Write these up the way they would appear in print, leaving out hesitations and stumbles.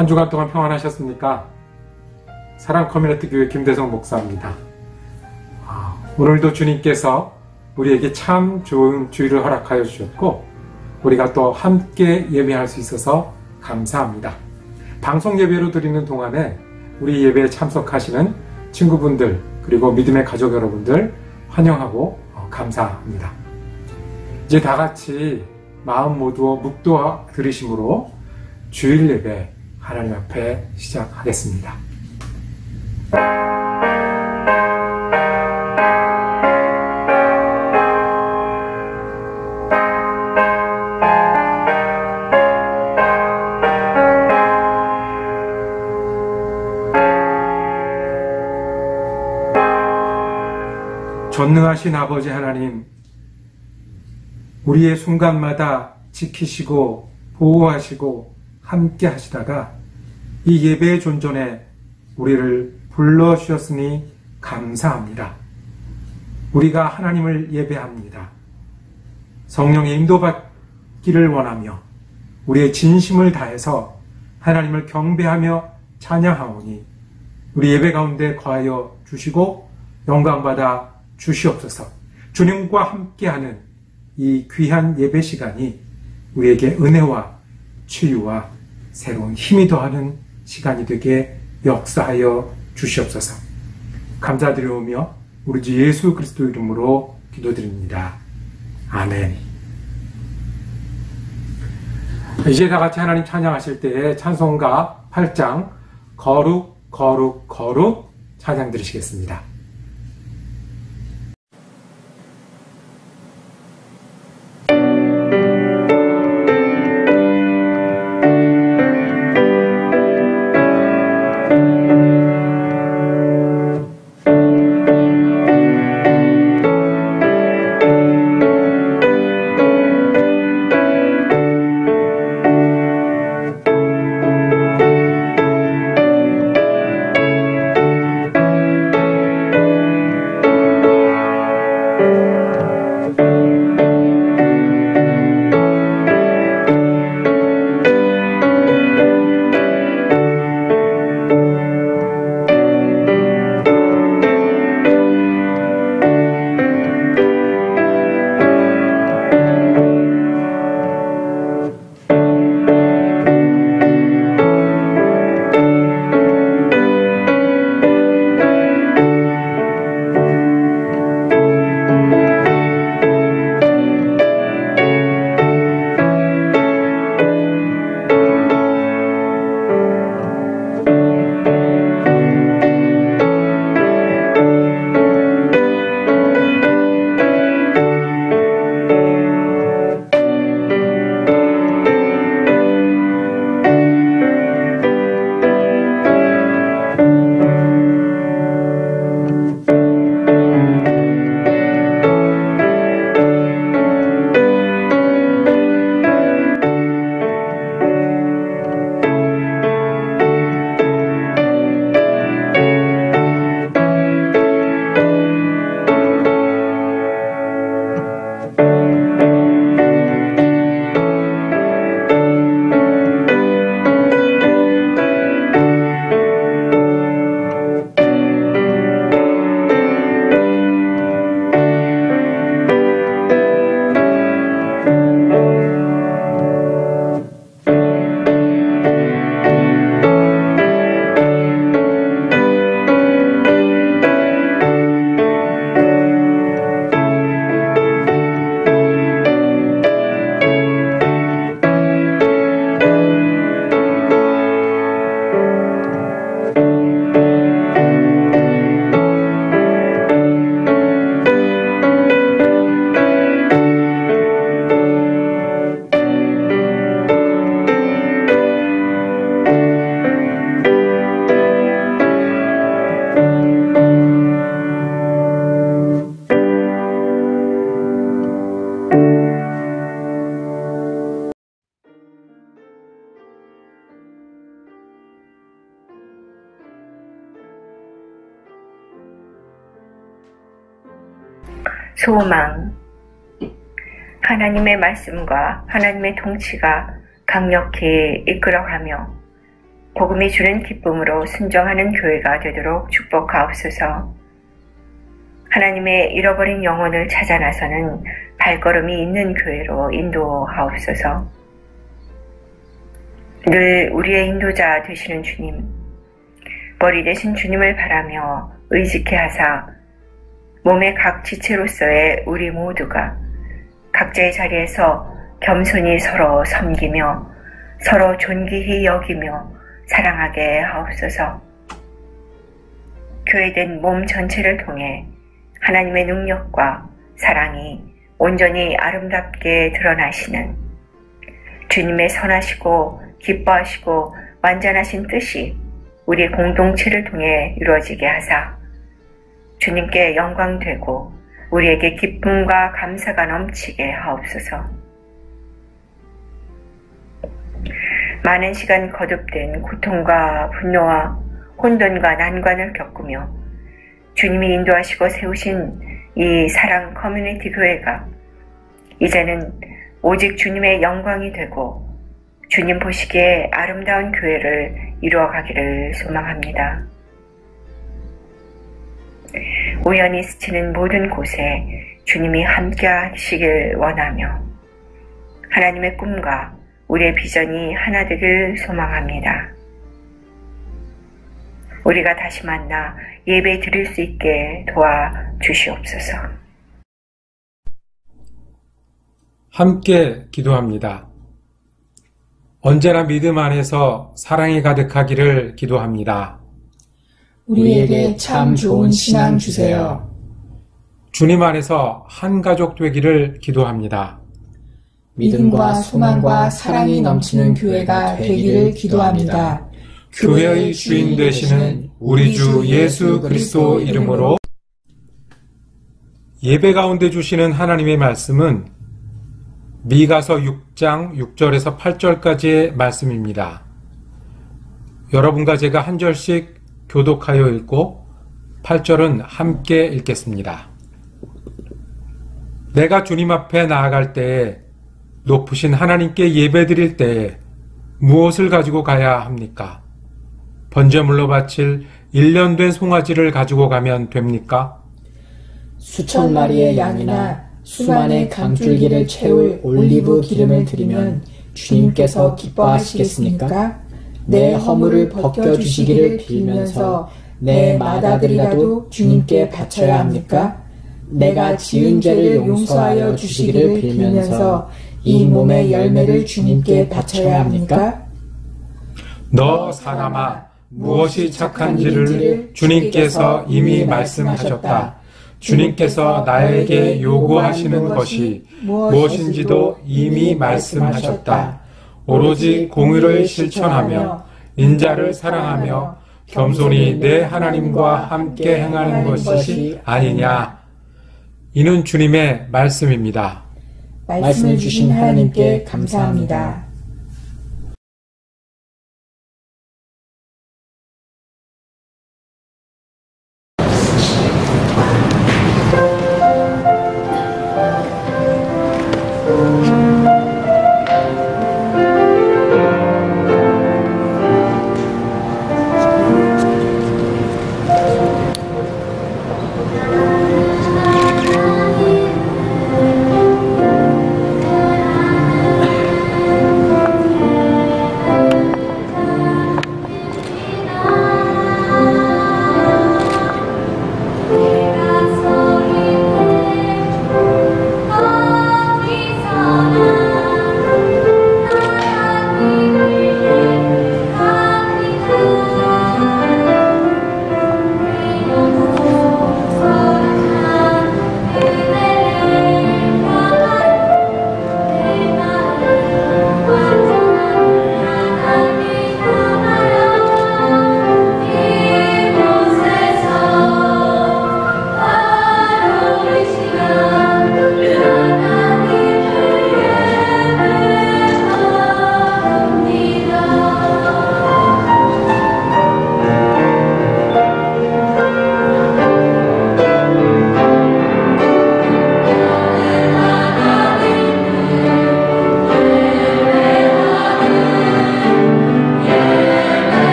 한 주간 동안 평안하셨습니까? 사랑 커뮤니티 교회 김대성 목사입니다. 오늘도 주님께서 우리에게 참 좋은 주일을 허락하여 주셨고 우리가 또 함께 예배할 수 있어서 감사합니다. 방송 예배로 드리는 동안에 우리 예배에 참석하시는 친구분들 그리고 믿음의 가족 여러분들 환영하고 감사합니다. 이제 다 같이 마음 모두 묵도 들으심으로 주일 예배 하나님 앞에 시작하겠습니다. 전능하신 아버지 하나님, 우리의 순간마다 지키시고 보호하시고 함께 하시다가 이 예배의 존전에 우리를 불러주셨으니 감사합니다. 우리가 하나님을 예배합니다. 성령의 인도받기를 원하며 우리의 진심을 다해서 하나님을 경배하며 찬양하오니 우리 예배 가운데 거하여 주시고 영광받아 주시옵소서. 주님과 함께하는 이 귀한 예배 시간이 우리에게 은혜와 치유와 새로운 힘이 더하는 시간이 되게 역사하여 주시옵소서. 감사드리오며 우리 주 예수 그리스도 이름으로 기도드립니다. 아멘. 이제 다 같이 하나님 찬양하실 때에 찬송가 8장 거룩 거룩 거룩 찬양 드리시겠습니다. 소망. 하나님의 말씀과 하나님의 통치가 강력히 이끌어가며 복음이 주는 기쁨으로 순종하는 교회가 되도록 축복하옵소서. 하나님의 잃어버린 영혼을 찾아 나서는 발걸음이 있는 교회로 인도하옵소서. 늘 우리의 인도자 되시는 주님, 머리 대신 주님을 바라며 의지케 하사 몸의 각 지체로서의 우리 모두가 각자의 자리에서 겸손히 서로 섬기며 서로 존귀히 여기며 사랑하게 하옵소서. 교회된 몸 전체를 통해 하나님의 능력과 사랑이 온전히 아름답게 드러나시는 주님의 선하시고 기뻐하시고 완전하신 뜻이 우리 공동체를 통해 이루어지게 하사 주님께 영광되고 우리에게 기쁨과 감사가 넘치게 하옵소서. 많은 시간 거듭된 고통과 분노와 혼돈과 난관을 겪으며 주님이 인도하시고 세우신 이 사랑 커뮤니티 교회가 이제는 오직 주님의 영광이 되고 주님 보시기에 아름다운 교회를 이루어가기를 소망합니다. 우연히 스치는 모든 곳에 주님이 함께 하시길 원하며 하나님의 꿈과 우리의 비전이 하나 되길 소망합니다. 우리가 다시 만나 예배 드릴 수 있게 도와주시옵소서. 함께 기도합니다. 언제나 믿음 안에서 사랑이 가득하기를 기도합니다. 우리에게 참 좋은 신앙 주세요. 주님 안에서 한 가족 되기를 기도합니다. 믿음과 소망과 사랑이 넘치는 교회가 되기를 기도합니다. 교회의 주인 되시는 우리 주 예수 그리스도 이름으로 예배 가운데 주시는 하나님의 말씀은 미가서 6장 6절에서 8절까지의 말씀입니다. 여러분과 제가 한 절씩 교독하여 읽고 8절은 함께 읽겠습니다. 내가 주님 앞에 나아갈 때에 높으신 하나님께 예배드릴 때에 무엇을 가지고 가야 합니까? 번제물로 바칠 1년 된 송아지를 가지고 가면 됩니까? 수천 마리의 양이나 수만의 감줄기를 채울 올리브 기름을 드리면 주님께서 기뻐하시겠습니까? 내 허물을 벗겨주시기를 빌면서 내 맏아들이라도 주님께 바쳐야 합니까? 내가 지은 죄를 용서하여 주시기를 빌면서 이 몸의 열매를 주님께 바쳐야 합니까? 너 사람아, 무엇이 착한지를 주님께서 이미 말씀하셨다. 주님께서 나에게 요구하시는 것이 무엇인지도 이미 말씀하셨다. 오로지 공의를 실천하며 인자를 사랑하며 겸손히 내 하나님과 함께 행하는 것이 아니냐. 이는 주님의 말씀입니다. 말씀을 주신 하나님께 감사합니다.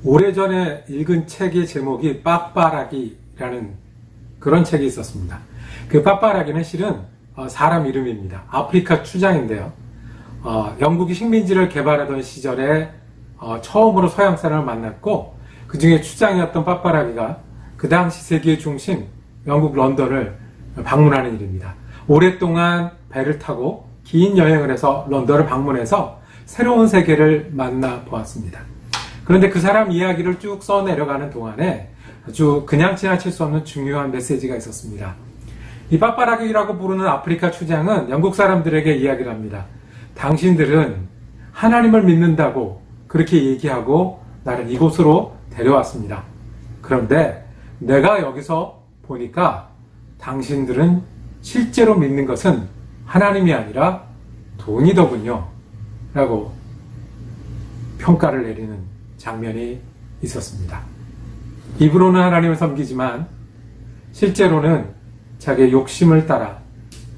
오래전에 읽은 책의 제목이 빠빠라기라는 그런 책이 있었습니다. 그 빠빠라기는 실은 사람 이름입니다. 아프리카 추장인데요. 영국이 식민지를 개발하던 시절에 처음으로 서양 사람을 만났고 그 중에 추장이었던 빠빠라기가 그 당시 세계의 중심 영국 런던을 방문하는 일입니다. 오랫동안 배를 타고 긴 여행을 해서 런던을 방문해서 새로운 세계를 만나보았습니다. 그런데 그 사람 이야기를 쭉 써내려가는 동안에 아주 그냥 지나칠 수 없는 중요한 메시지가 있었습니다. 이 빠빠라기라고 부르는 아프리카 추장은 영국 사람들에게 이야기를 합니다. 당신들은 하나님을 믿는다고 그렇게 얘기하고 나를 이곳으로 데려왔습니다. 그런데 내가 여기서 보니까 당신들은 실제로 믿는 것은 하나님이 아니라 돈이더군요. 라고 평가를 내리는 장면이 있었습니다. 입으로는 하나님을 섬기지만 실제로는 자기의 욕심을 따라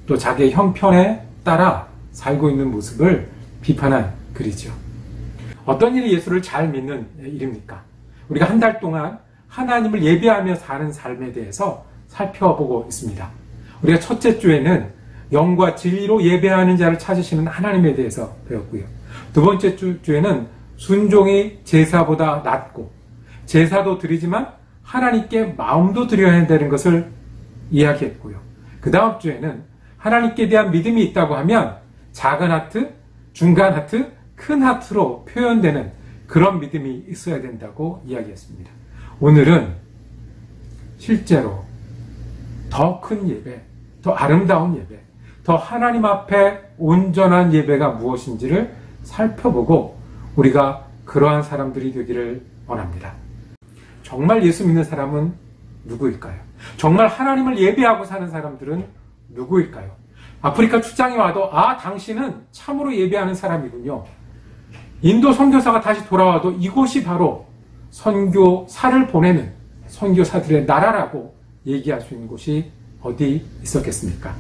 또 자기의 형편에 따라 살고 있는 모습을 비판한 글이죠. 어떤 일이 예수를 잘 믿는 일입니까? 우리가 한 달 동안 하나님을 예배하며 사는 삶에 대해서 살펴보고 있습니다. 우리가 첫째 주에는 영과 진리로 예배하는 자를 찾으시는 하나님에 대해서 배웠고요. 두 번째 주에는 순종이 제사보다 낫고 제사도 드리지만 하나님께 마음도 드려야 한다는 것을 이야기했고요. 그 다음 주에는 하나님께 대한 믿음이 있다고 하면 작은 하트, 중간 하트, 큰 하트로 표현되는 그런 믿음이 있어야 된다고 이야기했습니다. 오늘은 실제로 더 큰 예배, 더 아름다운 예배, 더 하나님 앞에 온전한 예배가 무엇인지를 살펴보고 우리가 그러한 사람들이 되기를 원합니다. 정말 예수 믿는 사람은 누구일까요? 정말 하나님을 예배하고 사는 사람들은 누구일까요? 아프리카 출장이 와도 당신은 참으로 예배하는 사람이군요. 인도 선교사가 다시 돌아와도 이곳이 바로 선교사를 보내는 선교사들의 나라라고 얘기할 수 있는 곳이 어디 있었겠습니까?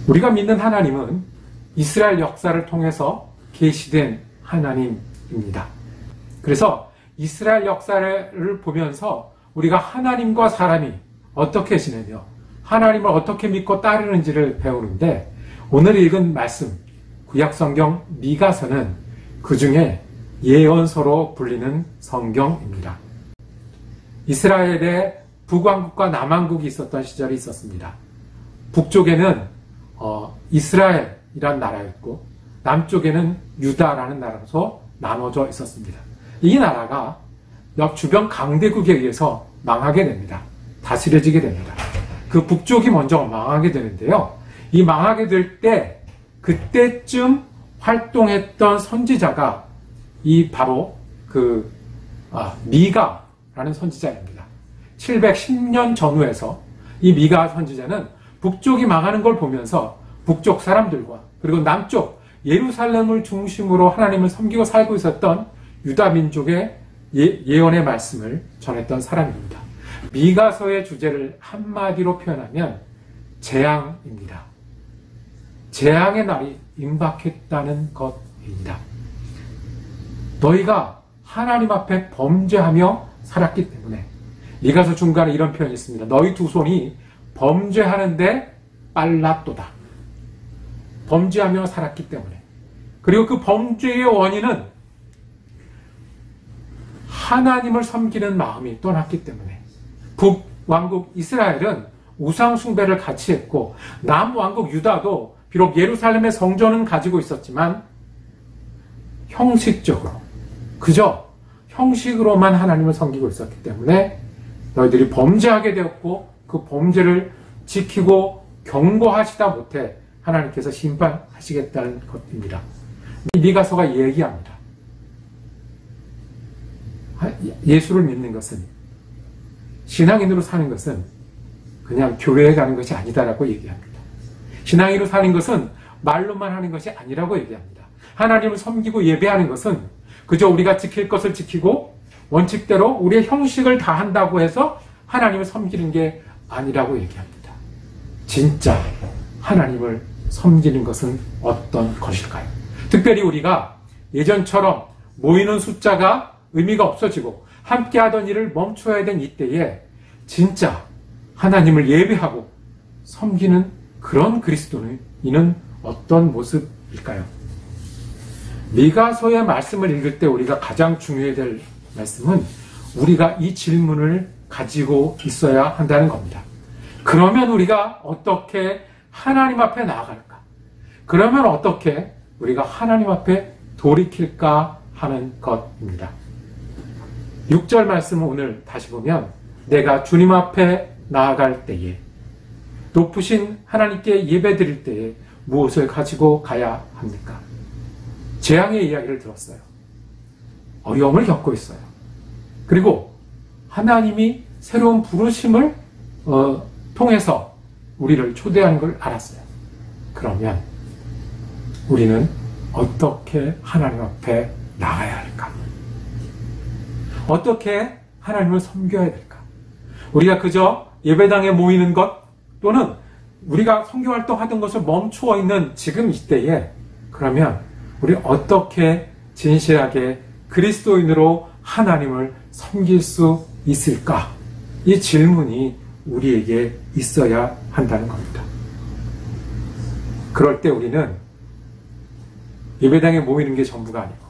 우리가 믿는 하나님은 이스라엘 역사를 통해서 계시된 하나님입니다. 그래서 이스라엘 역사를 보면서 우리가 하나님과 사람이 어떻게 지내며 하나님을 어떻게 믿고 따르는지를 배우는데 오늘 읽은 말씀 구약성경 미가서는 그 중에 예언서로 불리는 성경입니다. 이스라엘에 북왕국과 남왕국이 있었던 시절이 있었습니다. 북쪽에는 이스라엘이란 나라였고 남쪽에는 유다라는 나라로 나눠져 있었습니다. 이 나라가 주변 강대국에 의해서 망하게 됩니다. 다스려지게 됩니다. 그 북쪽이 먼저 망하게 되는데요. 이 망하게 될 때 그때쯤 활동했던 선지자가 바로 미가라는 선지자입니다. 710년 전후에서 이 미가 선지자는 북쪽이 망하는 걸 보면서 북쪽 사람들과 그리고 남쪽 예루살렘을 중심으로 하나님을 섬기고 살고 있었던 유다 민족의 예언의 말씀을 전했던 사람입니다. 미가서의 주제를 한마디로 표현하면 재앙입니다. 재앙의 날이 임박했다는 것입니다. 너희가 하나님 앞에 범죄하며 살았기 때문에 미가서 중간에 이런 표현이 있습니다. 너희 두 손이 범죄하는데 빨랐도다. 범죄하며 살았기 때문에. 그리고 그 범죄의 원인은 하나님을 섬기는 마음이 떠났기 때문에. 북왕국 이스라엘은 우상 숭배를 같이 했고 남왕국 유다도 비록 예루살렘의 성전은 가지고 있었지만 형식적으로 그저 형식으로만 하나님을 섬기고 있었기 때문에 너희들이 범죄하게 되었고 그 범죄를 지키고 경고하시다 못해 하나님께서 심판하시겠다는 것입니다. 미가서가 얘기합니다. 예수를 믿는 것은 신앙인으로 사는 것은 그냥 교회에 가는 것이 아니다라고 얘기합니다. 신앙인으로 사는 것은 말로만 하는 것이 아니라고 얘기합니다. 하나님을 섬기고 예배하는 것은 그저 우리가 지킬 것을 지키고 원칙대로 우리의 형식을 다한다고 해서 하나님을 섬기는 게 아니라고 얘기합니다. 진짜 하나님을 섬기는 것은 어떤 것일까요? 특별히 우리가 예전처럼 모이는 숫자가 의미가 없어지고 함께 하던 일을 멈춰야 된 이때에 진짜 하나님을 예배하고 섬기는 그런 그리스도인은 어떤 모습일까요? 미가서의 말씀을 읽을 때 우리가 가장 중요해야 될 말씀은 우리가 이 질문을 가지고 있어야 한다는 겁니다. 그러면 우리가 어떻게 하나님 앞에 나아갈까? 그러면 어떻게 우리가 하나님 앞에 돌이킬까 하는 것입니다. 6절 말씀을 오늘 다시 보면 내가 주님 앞에 나아갈 때에 높으신 하나님께 예배드릴 때에 무엇을 가지고 가야 합니까? 재앙의 이야기를 들었어요. 어려움을 겪고 있어요. 그리고 하나님이 새로운 부르심을 통해서 우리를 초대하는 걸 알았어요. 그러면 우리는 어떻게 하나님 앞에 나가야 할까? 어떻게 하나님을 섬겨야 될까? 우리가 그저 예배당에 모이는 것 또는 우리가 선교활동 하던 것을 멈추어 있는 지금 이때에 그러면 우리 어떻게 진실하게 그리스도인으로 하나님을 섬길 수 있을까? 이 질문이 우리에게 있어야 한다는 겁니다. 그럴 때 우리는 예배당에 모이는 게 전부가 아니고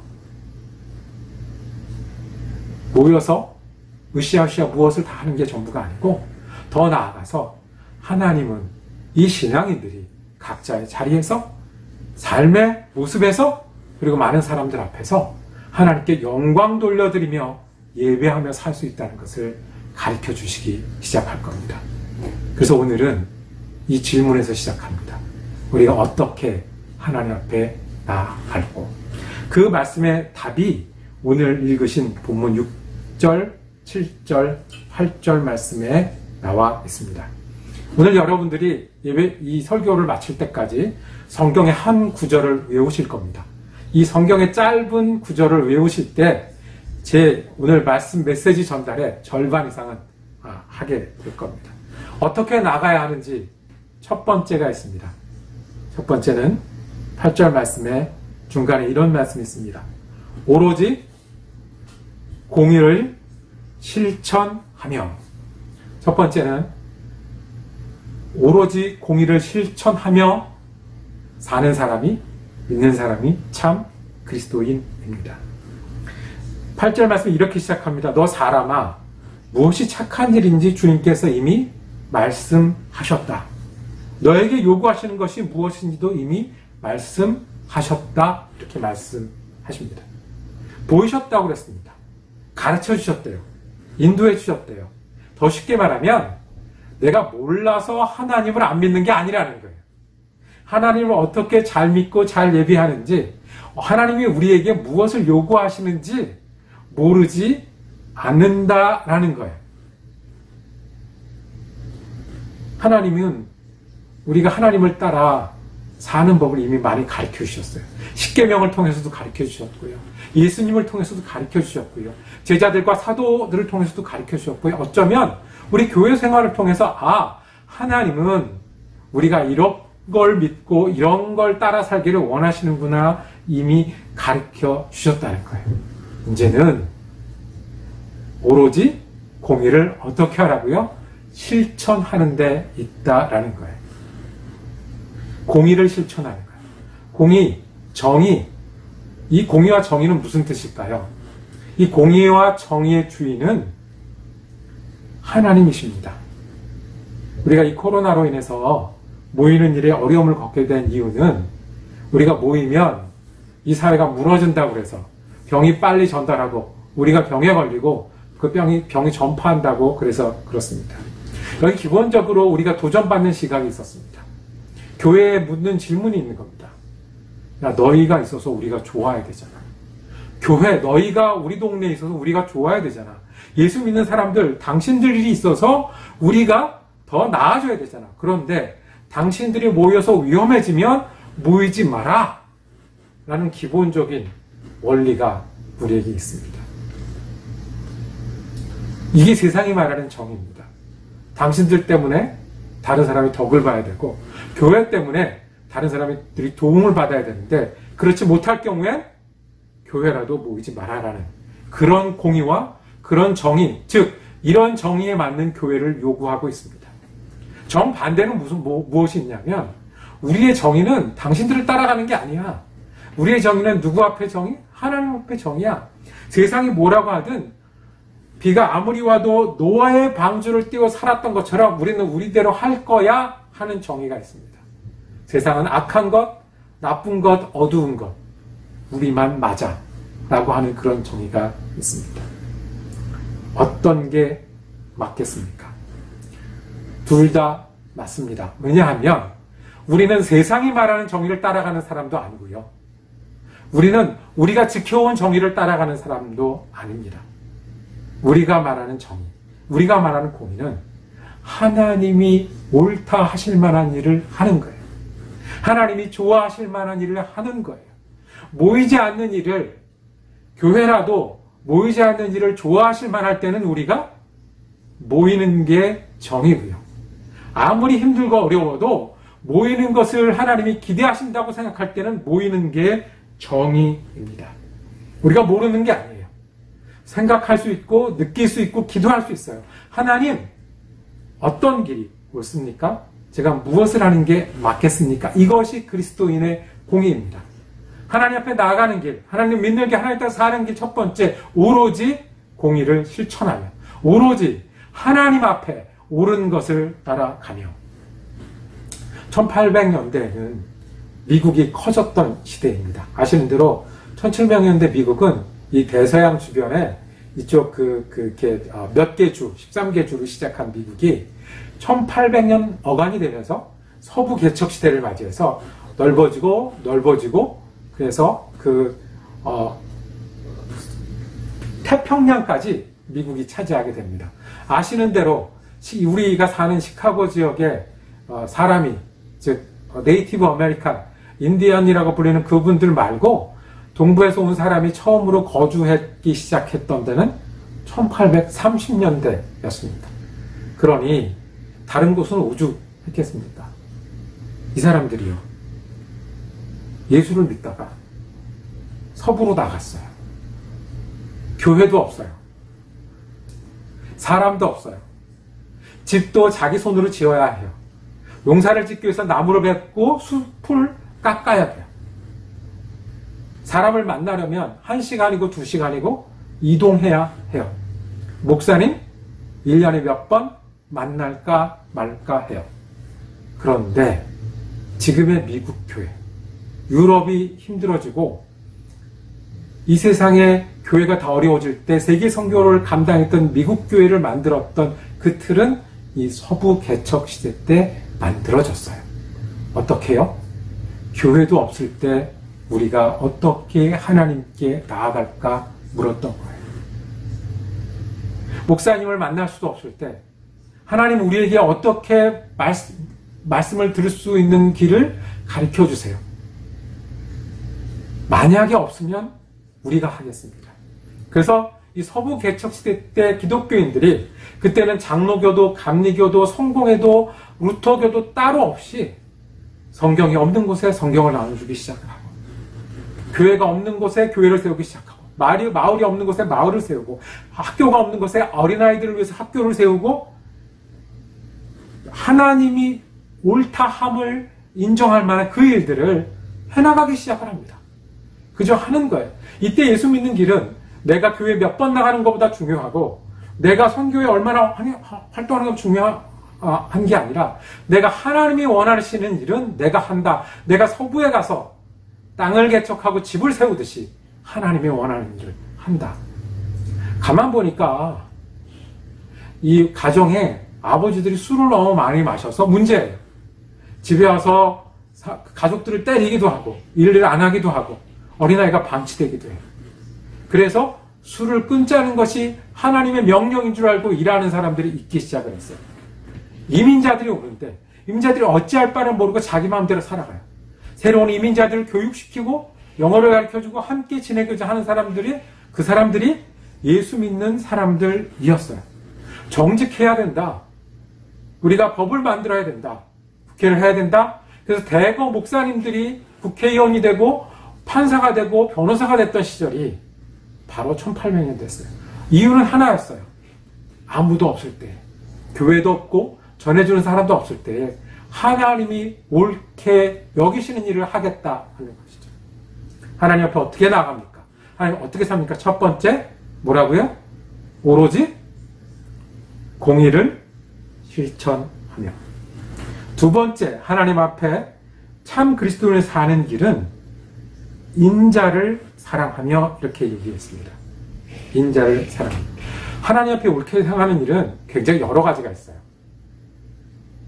모여서 으쌰으쌰 무엇을 다 하는 게 전부가 아니고 더 나아가서 하나님은 이 신앙인들이 각자의 자리에서 삶의 모습에서 그리고 많은 사람들 앞에서 하나님께 영광 돌려드리며 예배하며 살 수 있다는 것을 가르쳐 주시기 시작할 겁니다. 그래서 오늘은 이 질문에서 시작합니다. 우리가 어떻게 하나님 앞에 나아갈고 그 말씀의 답이 오늘 읽으신 본문 6절, 7절, 8절 말씀에 나와 있습니다. 오늘 여러분들이 이 설교를 마칠 때까지 성경의 한 구절을 외우실 겁니다. 이 성경의 짧은 구절을 외우실 때 제 오늘 말씀 메시지 전달의 절반 이상은 하게 될 겁니다. 어떻게 나가야 하는지 첫 번째가 있습니다. 첫 번째는 8절 말씀에 중간에 이런 말씀이 있습니다. 오로지 공의를 실천하며 첫 번째는 오로지 공의를 실천하며 사는 사람이 믿는 사람이 참 그리스도인입니다. 8절 말씀 이렇게 시작합니다. 너 사람아 무엇이 착한 일인지 주님께서 이미 말씀하셨다. 너에게 요구하시는 것이 무엇인지도 이미 말씀하셨다. 이렇게 말씀하십니다. 보이셨다고 그랬습니다. 가르쳐 주셨대요. 인도해 주셨대요. 더 쉽게 말하면 내가 몰라서 하나님을 안 믿는 게 아니라는 거예요. 하나님을 어떻게 잘 믿고 잘 예배하는지 하나님이 우리에게 무엇을 요구하시는지 모르지 않는다라는 거예요. 하나님은 우리가 하나님을 따라 사는 법을 이미 많이 가르쳐 주셨어요. 십계명을 통해서도 가르쳐 주셨고요. 예수님을 통해서도 가르쳐 주셨고요. 제자들과 사도들을 통해서도 가르쳐 주셨고요. 어쩌면 우리 교회 생활을 통해서 하나님은 우리가 이런 걸 믿고 이런 걸 따라 살기를 원하시는구나 이미 가르쳐 주셨다는 거예요. 이제는 오로지 공의를 어떻게 하라고요? 실천하는 데 있다라는 거예요. 공의를 실천하는 거예요. 공의, 정의, 이 공의와 정의는 무슨 뜻일까요? 이 공의와 정의의 주인은 하나님이십니다. 우리가 이 코로나로 인해서 모이는 일에 어려움을 겪게 된 이유는 우리가 모이면 이 사회가 무너진다고 해서 병이 빨리 전달하고 우리가 병에 걸리고 그 병이 전파한다고 그래서 그렇습니다. 여기 기본적으로 우리가 도전받는 시각이 있었습니다. 교회에 묻는 질문이 있는 겁니다. 야, 너희가 있어서 우리가 좋아야 되잖아. 교회, 너희가 우리 동네에 있어서 우리가 좋아야 되잖아. 예수 믿는 사람들, 당신들이 있어서 우리가 더 나아져야 되잖아. 그런데 당신들이 모여서 위험해지면 모이지 마라. 라는 기본적인 원리가 우리에게 있습니다. 이게 세상이 말하는 정의입니다. 당신들 때문에 다른 사람이 덕을 봐야 되고 교회 때문에 다른 사람들이 도움을 받아야 되는데 그렇지 못할 경우에 교회라도 모이지 말아라는 그런 공의와 그런 정의, 즉 이런 정의에 맞는 교회를 요구하고 있습니다. 정반대는 무엇이 있냐면 우리의 정의는 당신들을 따라가는 게 아니야. 우리의 정의는 누구 앞에 정의? 하나님 앞에 정의야. 세상이 뭐라고 하든 비가 아무리 와도 노아의 방주를 띄워 살았던 것처럼 우리는 우리대로 할 거야 하는 정의가 있습니다. 세상은 악한 것, 나쁜 것, 어두운 것, 우리만 맞아 라고 하는 그런 정의가 있습니다. 어떤 게 맞겠습니까? 둘 다 맞습니다. 왜냐하면 우리는 세상이 말하는 정의를 따라가는 사람도 아니고요. 우리는 우리가 지켜온 정의를 따라가는 사람도 아닙니다. 우리가 말하는 정의, 우리가 말하는 공의는 하나님이 옳다 하실 만한 일을 하는 거예요. 하나님이 좋아하실 만한 일을 하는 거예요. 모이지 않는 일을, 교회라도 모이지 않는 일을 좋아하실 만할 때는 우리가 모이는 게 정의고요. 아무리 힘들고 어려워도 모이는 것을 하나님이 기대하신다고 생각할 때는 모이는 게 정의입니다. 우리가 모르는 게 아니에요. 생각할 수 있고 느낄 수 있고 기도할 수 있어요. 하나님, 어떤 길이 옳습니까? 제가 무엇을 하는 게 맞겠습니까? 이것이 그리스도인의 공의입니다. 하나님 앞에 나아가는 길, 하나님 믿는 길, 하나님 따라 사는 길 첫 번째, 오로지 공의를 실천하며 오로지 하나님 앞에 옳은 것을 따라가며 1800년대에는 미국이 커졌던 시대입니다. 아시는 대로 1700년대 미국은 이 대서양 주변에 이쪽 몇 개 주, 13개 주를 시작한 미국이 1800년 어간이 되면서 서부 개척 시대를 맞이해서 넓어지고 그래서 태평양까지 미국이 차지하게 됩니다. 아시는 대로 우리가 사는 시카고 지역의 사람이, 즉 네이티브 아메리칸, 인디언이라고 불리는 그분들 말고 동부에서 온 사람이 처음으로 거주하기 시작했던 데는 1830년대였습니다. 그러니 다른 곳은 오죽했겠습니까? 이 사람들이요, 예수를 믿다가 서부로 나갔어요. 교회도 없어요. 사람도 없어요. 집도 자기 손으로 지어야 해요. 농사를 짓기 위해서 나무를 뱉고 숲을 깎아야 돼요. 사람을 만나려면 1시간이고 2시간이고 이동해야 해요. 목사님 1년에 몇 번 만날까 말까 해요. 그런데 지금의 미국 교회, 유럽이 힘들어지고 이 세상에 교회가 더 어려워질 때 세계 선교를 감당했던 미국 교회를 만들었던 그 틀은 이 서부 개척 시대 때 만들어졌어요. 어떻게요? 교회도 없을 때 우리가 어떻게 하나님께 나아갈까 물었던 거예요. 목사님을 만날 수도 없을 때 하나님 우리에게 어떻게 말씀을 들을 수 있는 길을 가르쳐 주세요. 만약에 없으면 우리가 하겠습니다. 그래서 이 서부 개척 시대 때 기독교인들이, 그때는 장로교도 감리교도 성공회도 루터교도 따로 없이 성경이 없는 곳에 성경을 나눠주기 시작을 하고, 교회가 없는 곳에 교회를 세우기 시작하고, 마을이 없는 곳에 마을을 세우고, 학교가 없는 곳에 어린아이들을 위해서 학교를 세우고, 하나님이 옳다함을 인정할 만한 그 일들을 해나가기 시작을 합니다. 그저 하는 거예요. 이때 예수 믿는 길은 내가 교회 몇 번 나가는 것보다 중요하고, 내가 선교에 얼마나 활동하는 것 중요한 게 아니라, 내가 하나님이 원하시는 일은 내가 한다. 내가 서부에 가서 땅을 개척하고 집을 세우듯이 하나님이 원하는 일을 한다. 가만 보니까 이 가정에 아버지들이 술을 너무 많이 마셔서 문제예요. 집에 와서 가족들을 때리기도 하고 일을 안 하기도 하고 어린아이가 방치되기도 해요. 그래서 술을 끊자는 것이 하나님의 명령인 줄 알고 일하는 사람들이 있기 시작을 했어요. 이민자들이 오는데 이민자들이 어찌할 바를 모르고 자기 마음대로 살아가요. 새로운 이민자들을 교육시키고 영어를 가르쳐주고 함께 지내고자 하는 그 사람들이 예수 믿는 사람들이었어요. 정직해야 된다. 우리가 법을 만들어야 된다. 국회를 해야 된다. 그래서 대거 목사님들이 국회의원이 되고 판사가 되고 변호사가 됐던 시절이 바로 1800년 됐어요. 이유는 하나였어요. 아무도 없을 때, 교회도 없고 전해주는 사람도 없을 때 하나님이 옳게 여기시는 일을 하겠다 하는 것이죠. 하나님 앞에 어떻게 나아갑니까? 하나님 어떻게 삽니까? 첫 번째 뭐라고요? 오로지 공의를 실천하며. 두 번째, 하나님 앞에 참 그리스도인을 사는 길은 인자를 사랑하며, 이렇게 얘기했습니다. 인자를 사랑하며. 하나님 앞에 옳게 행하는 일은 굉장히 여러 가지가 있어요.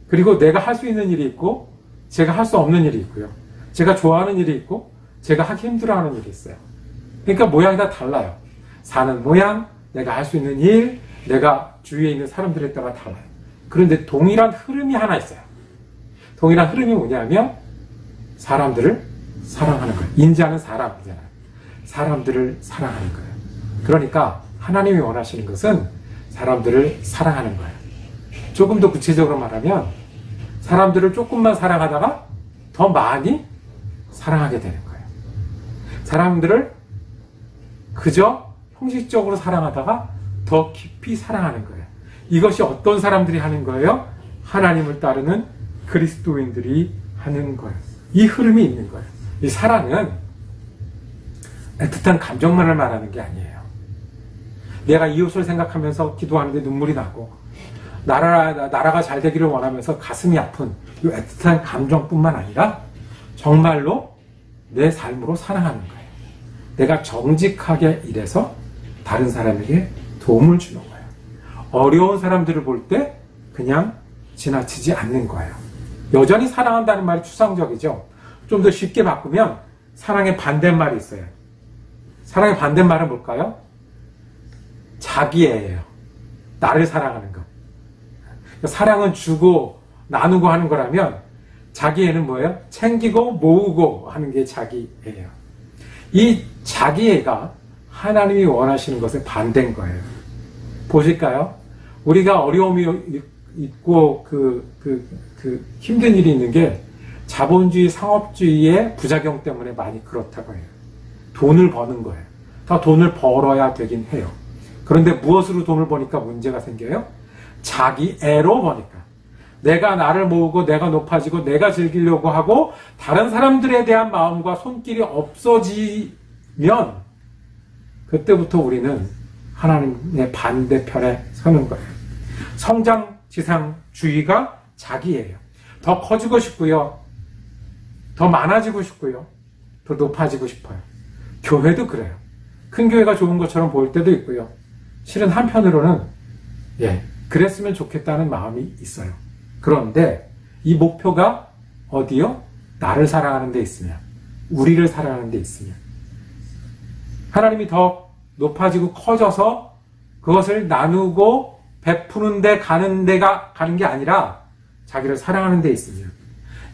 그리고 내가 할 수 있는 일이 있고 제가 할 수 없는 일이 있고요. 제가 좋아하는 일이 있고 제가 하기 힘들어하는 일이 있어요. 그러니까 모양이 다 달라요. 사는 모양, 내가 할 수 있는 일, 내가 주위에 있는 사람들에 따라 달라요. 그런데 동일한 흐름이 하나 있어요. 동일한 흐름이 뭐냐면 사람들을 사랑하는 거예요. 인자는 사람이잖아요. 사람들을 사랑하는 거예요. 그러니까 하나님이 원하시는 것은 사람들을 사랑하는 거예요. 조금 더 구체적으로 말하면 사람들을 조금만 사랑하다가 더 많이 사랑하게 되는 거예요. 사람들을 그저 형식적으로 사랑하다가 더 깊이 사랑하는 거예요. 이것이 어떤 사람들이 하는 거예요? 하나님을 따르는 그리스도인들이 하는 거예요. 이 흐름이 있는 거예요. 이 사랑은 애틋한 감정만을 말하는 게 아니에요. 내가 이웃을 생각하면서 기도하는데 눈물이 나고 나라가 잘 되기를 원하면서 가슴이 아픈 이 애틋한 감정뿐만 아니라 정말로 내 삶으로 사랑하는 거예요. 내가 정직하게 일해서 다른 사람에게 도움을 주는 거예요. 어려운 사람들을 볼 때 그냥 지나치지 않는 거예요. 여전히 사랑한다는 말이 추상적이죠. 좀 더 쉽게 바꾸면 사랑의 반대말이 있어요. 사랑의 반대말은 뭘까요? 자기애예요. 나를 사랑하는 것. 사랑은 주고 나누고 하는 거라면 자기애는 뭐예요? 챙기고 모으고 하는 게 자기애예요. 이 자기애가 하나님이 원하시는 것의 반대인 거예요. 보실까요? 우리가 어려움이 있고 힘든 일이 있는 게 자본주의 상업주의의 부작용 때문에 많이 그렇다고 해요. 돈을 버는 거예요. 다 돈을 벌어야 되긴 해요. 그런데 무엇으로 돈을 버니까 문제가 생겨요? 자기애로 버니까. 내가 나를 모으고 내가 높아지고 내가 즐기려고 하고 다른 사람들에 대한 마음과 손길이 없어지면 그때부터 우리는 하나님의 반대편에 서는 거예요. 성장지상주의가 자기예요. 더 커지고 싶고요. 더 많아지고 싶고요. 더 높아지고 싶어요. 교회도 그래요. 큰 교회가 좋은 것처럼 보일 때도 있고요. 실은 한편으로는 그랬으면 좋겠다는 마음이 있어요. 그런데 이 목표가 어디요? 나를 사랑하는 데 있으면, 우리를 사랑하는 데 있으면, 하나님이 더 높아지고 커져서 그것을 나누고 베푸는 데 가는 게 아니라 자기를 사랑하는 데 있으면,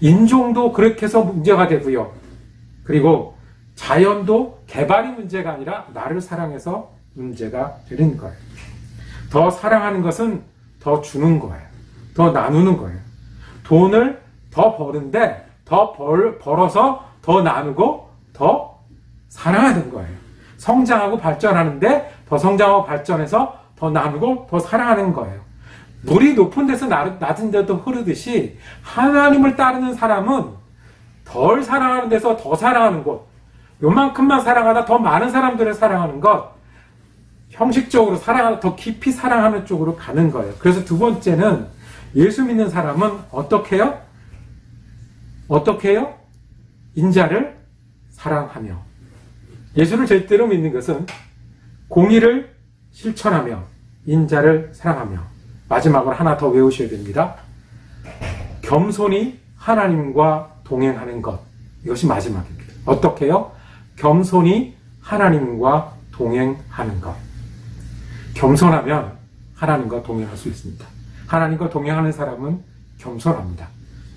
인종도 그렇게 해서 문제가 되고요. 그리고 자연도 개발이 문제가 아니라 나를 사랑해서 문제가 되는 거예요. 더 사랑하는 것은 더 주는 거예요. 더 나누는 거예요. 돈을 더 버는데 더 벌어서 더 나누고 더 사랑하는 거예요. 성장하고 발전하는데 더 성장하고 발전해서 더 나누고 더 사랑하는 거예요. 물이 높은 데서 낮은 데도 흐르듯이 하나님을 따르는 사람은 덜 사랑하는 데서 더 사랑하는 곳, 요만큼만 사랑하다 더 많은 사람들을 사랑하는 것, 형식적으로 사랑하다 더 깊이 사랑하는 쪽으로 가는 거예요. 그래서 두 번째는 예수 믿는 사람은 어떻게 해요? 인자를 사랑하며. 예수를 절대로 믿는 것은 공의를 실천하며 인자를 사랑하며. 마지막으로 하나 더 외우셔야 됩니다. 겸손히 하나님과 동행하는 것. 이것이 마지막입니다. 어떻게 해요? 겸손히 하나님과 동행하는 것. 겸손하면 하나님과 동행할 수 있습니다. 하나님과 동행하는 사람은 겸손합니다.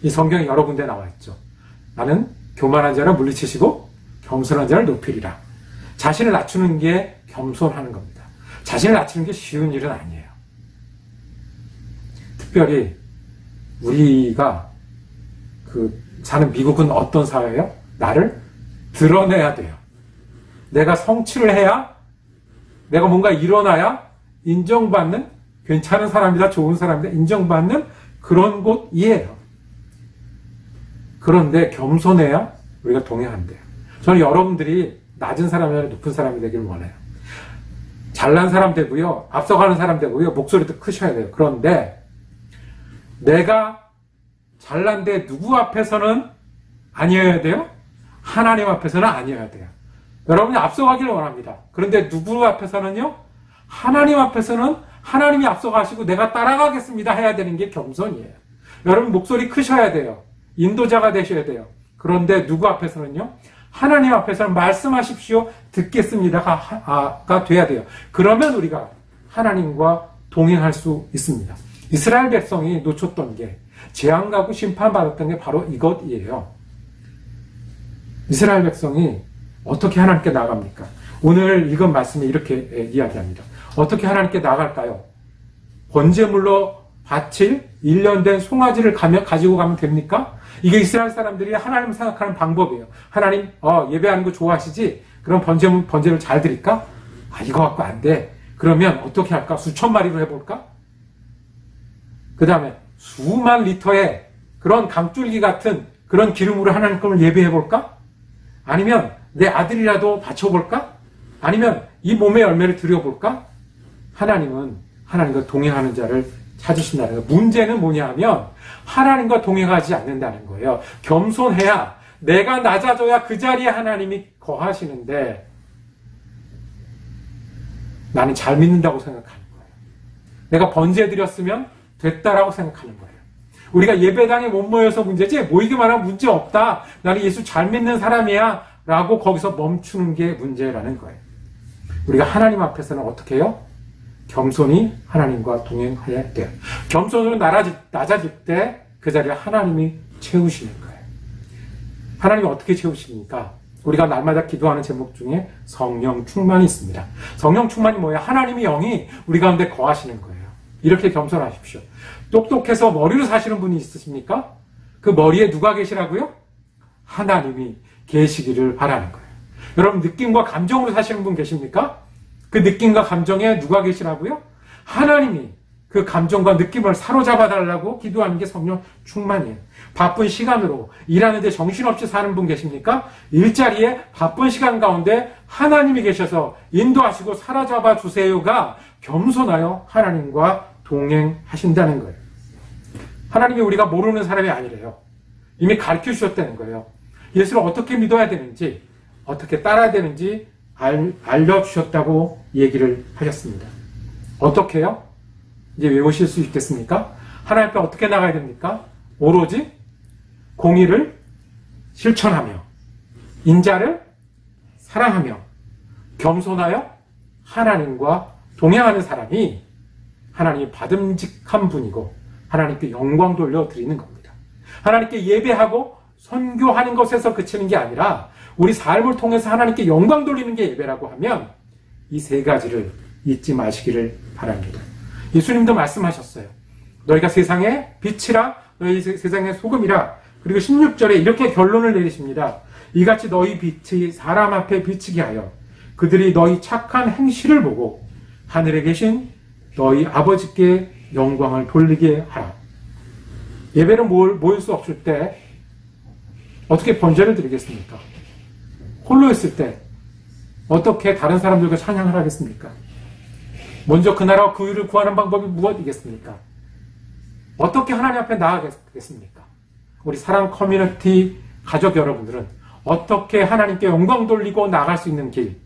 이 성경에 여러 군데 나와 있죠. 나는 교만한 자를 물리치시고 겸손한 자를 높이리라. 자신을 낮추는 게 겸손하는 겁니다. 자신을 낮추는 게 쉬운 일은 아니에요. 특별히 우리가 사는 미국은 어떤 사회예요? 나를 드러내야 돼요. 내가 성취를 해야, 내가 뭔가 일어나야 인정받는, 괜찮은 사람이다, 좋은 사람이다, 인정받는 그런 곳이에요. 그런데 겸손해야 우리가 동행한대요. 저는 여러분들이 낮은 사람이 아니라 높은 사람이 되길 원해요. 잘난 사람 되고요, 앞서가는 사람 되고요, 목소리도 크셔야 돼요. 그런데 내가 잘난데 누구 앞에서는 아니어야 돼요? 하나님 앞에서는 아니어야 돼요. 여러분이 앞서가기를 원합니다. 그런데 누구 앞에서는요? 하나님 앞에서는 하나님이 앞서가시고 내가 따라가겠습니다 해야 되는 게 겸손이에요. 여러분 목소리 크셔야 돼요. 인도자가 되셔야 돼요. 그런데 누구 앞에서는요? 하나님 앞에서는 말씀하십시오, 듣겠습니다가 돼야 돼요. 그러면 우리가 하나님과 동행할 수 있습니다. 이스라엘 백성이 놓쳤던 게, 재앙가고 심판받았던 게 바로 이것이에요. 이스라엘 백성이 어떻게 하나님께 나갑니까? 오늘 읽은 말씀에 이렇게 이야기합니다. 어떻게 하나님께 나갈까요? 번제물로 바칠 1년 된 송아지를 가지고 가면 됩니까? 이게 이스라엘 사람들이 하나님을 생각하는 방법이에요. 하나님, 예배하는 거 좋아하시지? 그럼 번제를 잘 드릴까? 이거 갖고 안 돼. 그러면 어떻게 할까? 수천 마리로 해볼까? 그 다음에 수만 리터의 그런 강줄기 같은 그런 기름으로 하나님 것을 예배해볼까? 아니면 내 아들이라도 바쳐볼까? 아니면 이 몸의 열매를 드려볼까? 하나님은 하나님과 동행하는 자를 찾으신다는 거예요. 문제는 뭐냐 하면 하나님과 동행하지 않는다는 거예요. 겸손해야, 내가 낮아져야 그 자리에 하나님이 거하시는데, 나는 잘 믿는다고 생각하는 거예요. 내가 번제해드렸으면 됐다라고 생각하는 거예요. 우리가 예배당에 못 모여서 문제지, 모이기만 하면 문제 없다, 나는 예수 잘 믿는 사람이야 라고 거기서 멈추는 게 문제라는 거예요. 우리가 하나님 앞에서는 어떻게 해요? 겸손히 하나님과 동행해야 돼요. 겸손으로 낮아질 때 그 자리에 하나님이 채우시는 거예요. 하나님이 어떻게 채우십니까? 우리가 날마다 기도하는 제목 중에 성령 충만이 있습니다. 성령 충만이 뭐예요? 하나님의 영이 우리 가운데 거하시는 거예요. 이렇게 겸손하십시오. 똑똑해서 머리로 사시는 분이 있으십니까? 그 머리에 누가 계시라고요? 하나님이 계시기를 바라는 거예요. 여러분, 느낌과 감정으로 사시는 분 계십니까? 그 느낌과 감정에 누가 계시라고요? 하나님이 그 감정과 느낌을 사로잡아 달라고 기도하는 게 성령 충만이에요. 바쁜 시간으로 일하는데 정신없이 사는 분 계십니까? 일자리에 바쁜 시간 가운데 하나님이 계셔서 인도하시고 사로잡아 주세요가 겸손하여 하나님과 동행하신다는 거예요. 하나님이 우리가 모르는 사람이 아니래요. 이미 가르쳐 주셨다는 거예요. 예수를 어떻게 믿어야 되는지, 어떻게 따라야 되는지 알려주셨다고 얘기를 하셨습니다. 어떻게요? 이제 외우실 수 있겠습니까? 하나님 앞에 어떻게 나가야 됩니까? 오로지 공의를 실천하며, 인자를 사랑하며, 겸손하여 하나님과 동행하는 사람이 하나님이 받음직한 분이고 하나님께 영광 돌려드리는 겁니다. 하나님께 예배하고 선교하는 것에서 그치는 게 아니라 우리 삶을 통해서 하나님께 영광 돌리는 게 예배라고 하면 이 세 가지를 잊지 마시기를 바랍니다. 예수님도 말씀하셨어요. 너희가 세상의 빛이라, 너희 세상의 소금이라. 그리고 16절에 이렇게 결론을 내리십니다. 이같이 너희 빛이 사람 앞에 비치게 하여 그들이 너희 착한 행실을 보고 하늘에 계신 너희 아버지께 영광을 돌리게 하라. 예배를 모일 수 없을 때 어떻게 번제를 드리겠습니까? 홀로 있을 때 어떻게 다른 사람들과 찬양을 하겠습니까? 먼저 그 나라와 그 의를 구하는 방법이 무엇이겠습니까? 어떻게 하나님 앞에 나아가겠습니까? 우리 사랑 커뮤니티 가족 여러분들은 어떻게 하나님께 영광 돌리고 나아갈 수 있는 길,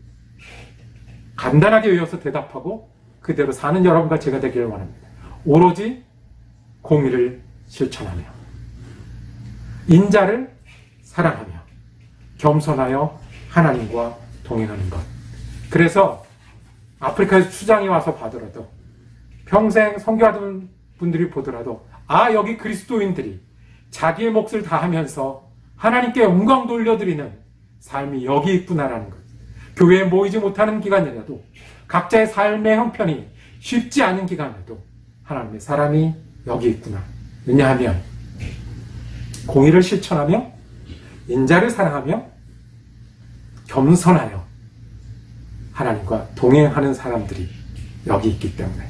간단하게 외워서 대답하고 그대로 사는 여러분과 제가 되기를 원합니다. 오로지 공의를 실천하며, 인자를 사랑하며, 겸손하여 하나님과 동행하는 것. 그래서 아프리카에서 추장이 와서 봐더라도, 평생 선교하던 분들이 보더라도, 여기 그리스도인들이 자기의 몫을 다하면서 하나님께 영광 돌려드리는 삶이 여기 있구나라는 것. 교회에 모이지 못하는 기간이라도, 각자의 삶의 형편이 쉽지 않은 기간에도 하나님의 사람이 여기 있구나. 왜냐하면 공의를 실천하며, 인자를 사랑하며, 겸손하여 하나님과 동행하는 사람들이 여기 있기 때문에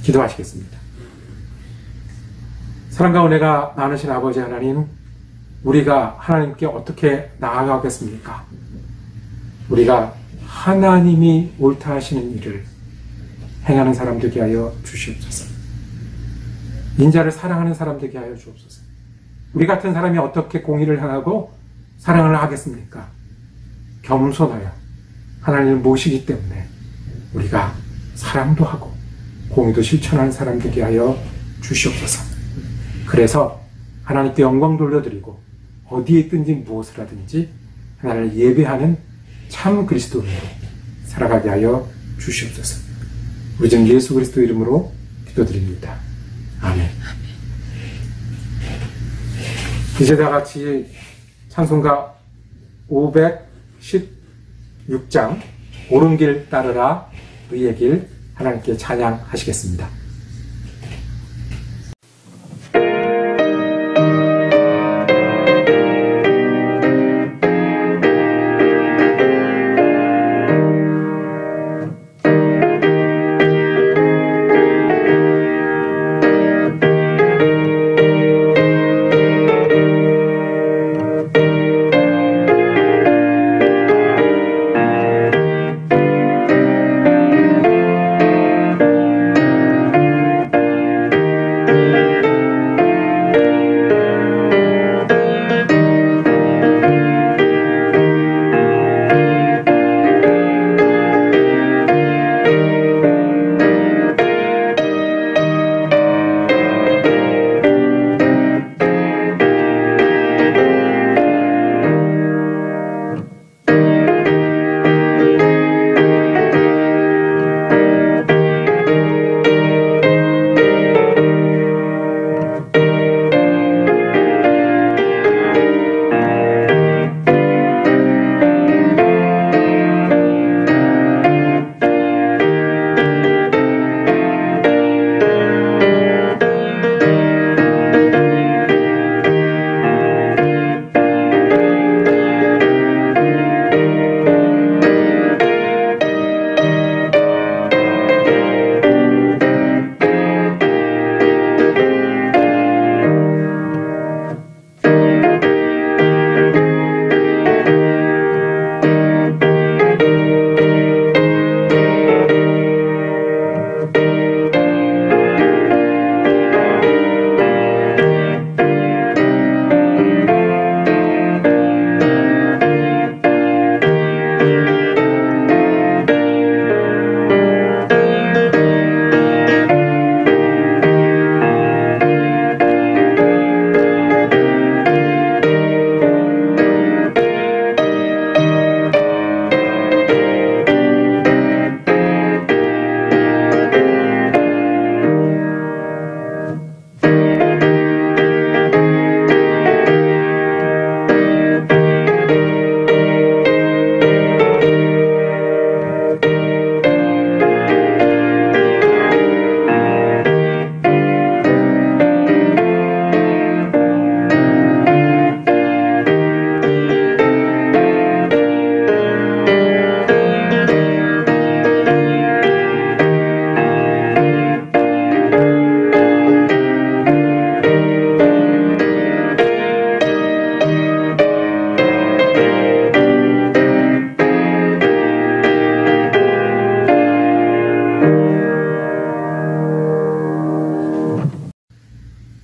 기도하시겠습니다. 사랑과 은혜가 많으신 아버지 하나님, 우리가 하나님께 어떻게 나아가겠습니까? 우리가 하나님이 옳다 하시는 일을 행하는 사람 되게 하여 주시옵소서. 인자를 사랑하는 사람 되게 하여 주옵소서. 우리 같은 사람이 어떻게 공의를 행하고 사랑을 하겠습니까? 겸손하여 하나님을 모시기 때문에 우리가 사랑도 하고 공의도 실천하는 사람 되게 하여 주시옵소서. 그래서 하나님께 영광 돌려드리고 어디에 있든지 무엇을 하든지 하나님을 예배하는 참 그리스도인으로 살아가게 하여 주시옵소서. 우리 전 예수 그리스도 이름으로 기도드립니다. 아멘. 이제 다 같이 찬송가 516장 옳은 길 따르라 의의 길 하나님께 찬양하시겠습니다.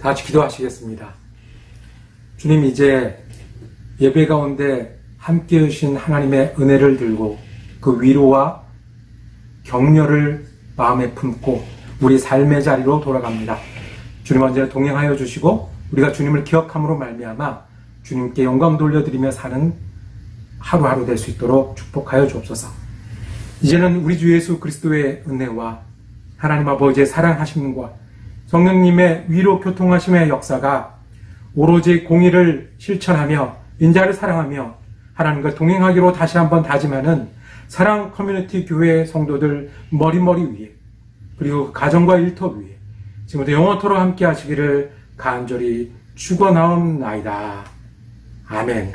다 같이 기도하시겠습니다. 주님, 이제 예배 가운데 함께 하신 하나님의 은혜를 들고 그 위로와 격려를 마음에 품고 우리 삶의 자리로 돌아갑니다. 주님 언제나 동행하여 주시고 우리가 주님을 기억함으로 말미암아 주님께 영광 돌려드리며 사는 하루하루 될 수 있도록 축복하여 주옵소서. 이제는 우리 주 예수 그리스도의 은혜와 하나님 아버지의 사랑하심과 성령님의 위로 교통하심의 역사가 오로지 공의를 실천하며 인자를 사랑하며 하나님과 동행하기로 다시 한번 다짐하는 사랑 커뮤니티 교회 성도들 머리머리 위에 그리고 가정과 일터 위에 지금부터 영원토록 함께 하시기를 간절히 축원하옵나이다. 아멘.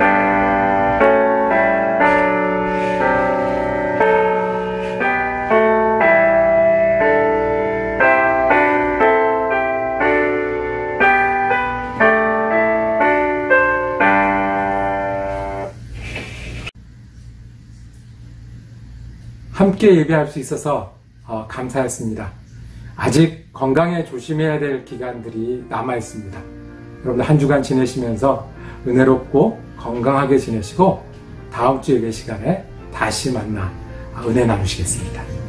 함께 예배할 수 있어서 감사했습니다. 아직 건강에 조심해야 될 기간들이 남아 있습니다. 여러분들 한 주간 지내시면서 은혜롭고 건강하게 지내시고 다음 주 예배 시간에 다시 만나 은혜 나누시겠습니다.